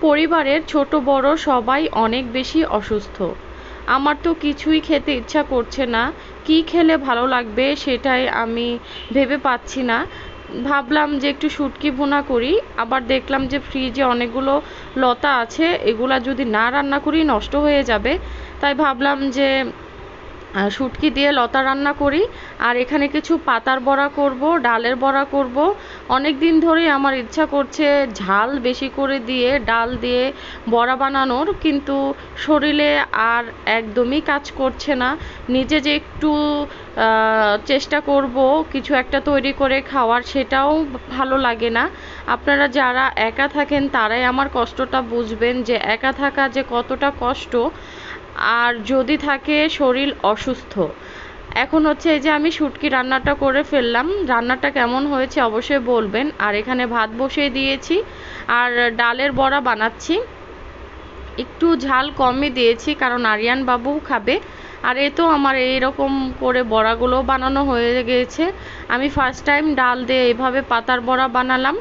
পরিবারের ছোট বড় সবাই অনেক বেশি অসুস্থ। আমার তো কিছুই খেতে ইচ্ছা করছে না। কি খেলে ভালো লাগবে সেটাই আমি ভেবে পাচ্ছি না। ভাবলাম যে একটু শুটকি ভুনা করি, আবার দেখলাম যে ফ্রিজে অনেকগুলো লতা আছে, এগুলা যদি না রান্না করি নষ্ট হয়ে যাবে। তাই ভাবলাম যে শুটকি দিয়ে লতা রান্না করি। আর এখানে কিছু পাতার বড়া করব, ডালের বড়া করব। অনেক দিন ধরেই আমার ইচ্ছা করছে ঝাল বেশি করে দিয়ে ডাল দিয়ে বড়া বানানোর, কিন্তু শরীরে আর একদমই কাজ করছে না। নিজে যে একটু চেষ্টা করব কিছু একটা তৈরি করে খাওয়ার, সেটাও ভালো লাগে না। আপনারা যারা একা থাকেন তারাই আমার কষ্টটা বুঝবেন, যে একা থাকা যে কতটা কষ্ট, আর যদি থাকে শরীর অসুস্থ। এখন হচ্ছে এই যে আমি শুটকি রান্নাটা করে ফেললাম, রান্নাটা কেমন হয়েছে অবশ্যই বলবেন। আর এখানে ভাত বসিয়ে দিয়েছি আর ডালের বড়া বানাচ্ছি। একটু ঝাল কমই দিয়েছি কারণ আরিয়ান বাবুও খাবে। আর এ তো আমার এইরকম করে বড়াগুলো বানানো হয়ে গিয়েছে। আমি ফার্স্ট টাইম ডাল দিয়ে এইভাবে পাতার বড়া বানালাম।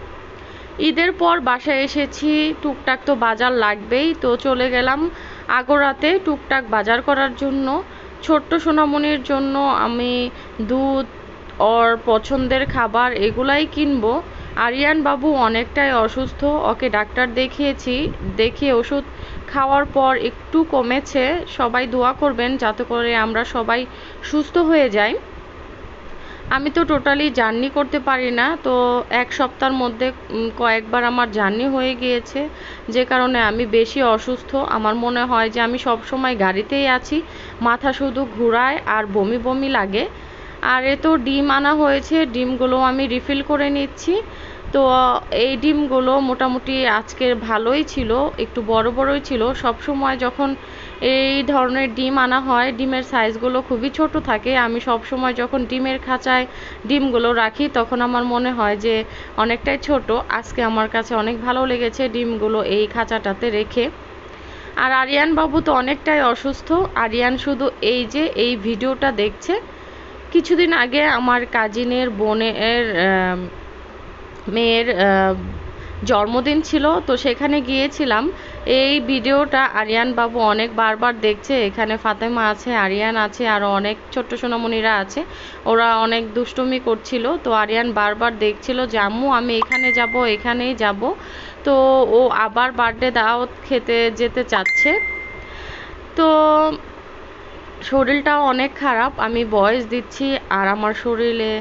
ঈদের পর বাসায় এসেছি, টুকটাক তো বাজার লাগবেই, তো চলে গেলাম আগরাতে টুকটাক বাজার করার জন্য। ছোট্ট সোনামণির জন্য আমি দুধ ওর পছন্দের খাবার এগুলাই কিনবো। আরিয়ান বাবু অনেকটাই অসুস্থ, ওকে ডাক্তার দেখিয়েছি, দেখিয়ে ওষুধ খাওয়ার পর একটু কমেছে। সবাই দোয়া করবেন যাতে করে আমরা সবাই সুস্থ হয়ে যাই। আমি তো টোটালি জার্নি করতে পারি না, তো এক সপ্তাহের মধ্যে কয়েকবার আমার জার্নি হয়ে গিয়েছে, যে কারণে আমি বেশি অসুস্থ। আমার মনে হয় যে আমি সব সময় গাড়িতেই আছি, মাথা শুধু ঘোরায় আর বমি বমি লাগে। আর এ তো ডিম আনা হয়েছে, ডিমগুলো আমি রিফিল করে নিচ্ছি। তো এই ডিমগুলো মোটামুটি আজকের ভালোই ছিল, একটু বড় বড়ই ছিল। সব সময় যখন এই ধরনের ডিম আনা হয়, ডিমের সাইজগুলো খুবই ছোট থাকে। আমি সব সময় যখন ডিমের খাঁচায় ডিমগুলো রাখি তখন আমার মনে হয় যে অনেকটাই ছোট। আজকে আমার কাছে অনেক ভালো লেগেছে ডিমগুলো এই খাঁচাটাতে রেখে। আর আরিয়ান বাবু তো অনেকটাই অসুস্থ। আরিয়ান শুধু এই যে এই ভিডিওটা দেখছে। কিছুদিন আগে আমার কাজিনের বোনের মেয়ের জন্মদিন ছিল, তো সেখানে গিয়েছিলাম। এই ভিডিওটা আরিয়ান বাবু অনেক বারবার দেখছে। এখানে ফাতেমা আছে, আরিয়ান আছে, আরও অনেক ছোট্ট সোনামণিরা আছে। ওরা অনেক দুষ্টুমি করছিল, তো আরিয়ান বারবার দেখছিল যে আম্মু আমি এখানে যাব, এখানেই যাব। তো ও আবার বার্থডে দাওয়াত খেতে যেতে চাচ্ছে। তো শরীরটাও অনেক খারাপ, আমি ভয়েস দিচ্ছি আর আমার শরীরে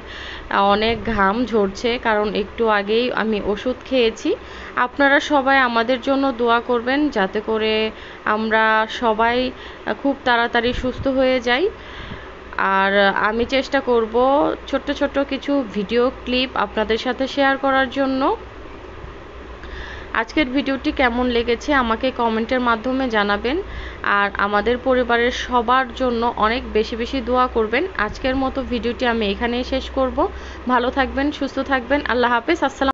অনেক ঘাম ঝরছে, কারণ একটু আগেই আমি ওষুধ খেয়েছি। আপনারা সবাই আমাদের জন্য দোয়া করবেন যাতে করে আমরা সবাই খুব তাড়াতাড়ি সুস্থ হয়ে যাই। আর আমি চেষ্টা করব ছোট্ট ছোট্ট কিছু ভিডিও ক্লিপ আপনাদের সাথে শেয়ার করার জন্য। আজকের ভিডিওটি কেমন লেগেছে আমাকে কমেন্টের মাধ্যমে জানাবেন। আর আমাদের পরিবারের সবার জন্য অনেক বেশি বেশি দোয়া করবেন। আজকের মতো ভিডিওটি আমি এখানেই শেষ করব। ভালো থাকবেন, সুস্থ থাকবেন। আল্লাহ হাফেজ। আসসালাম।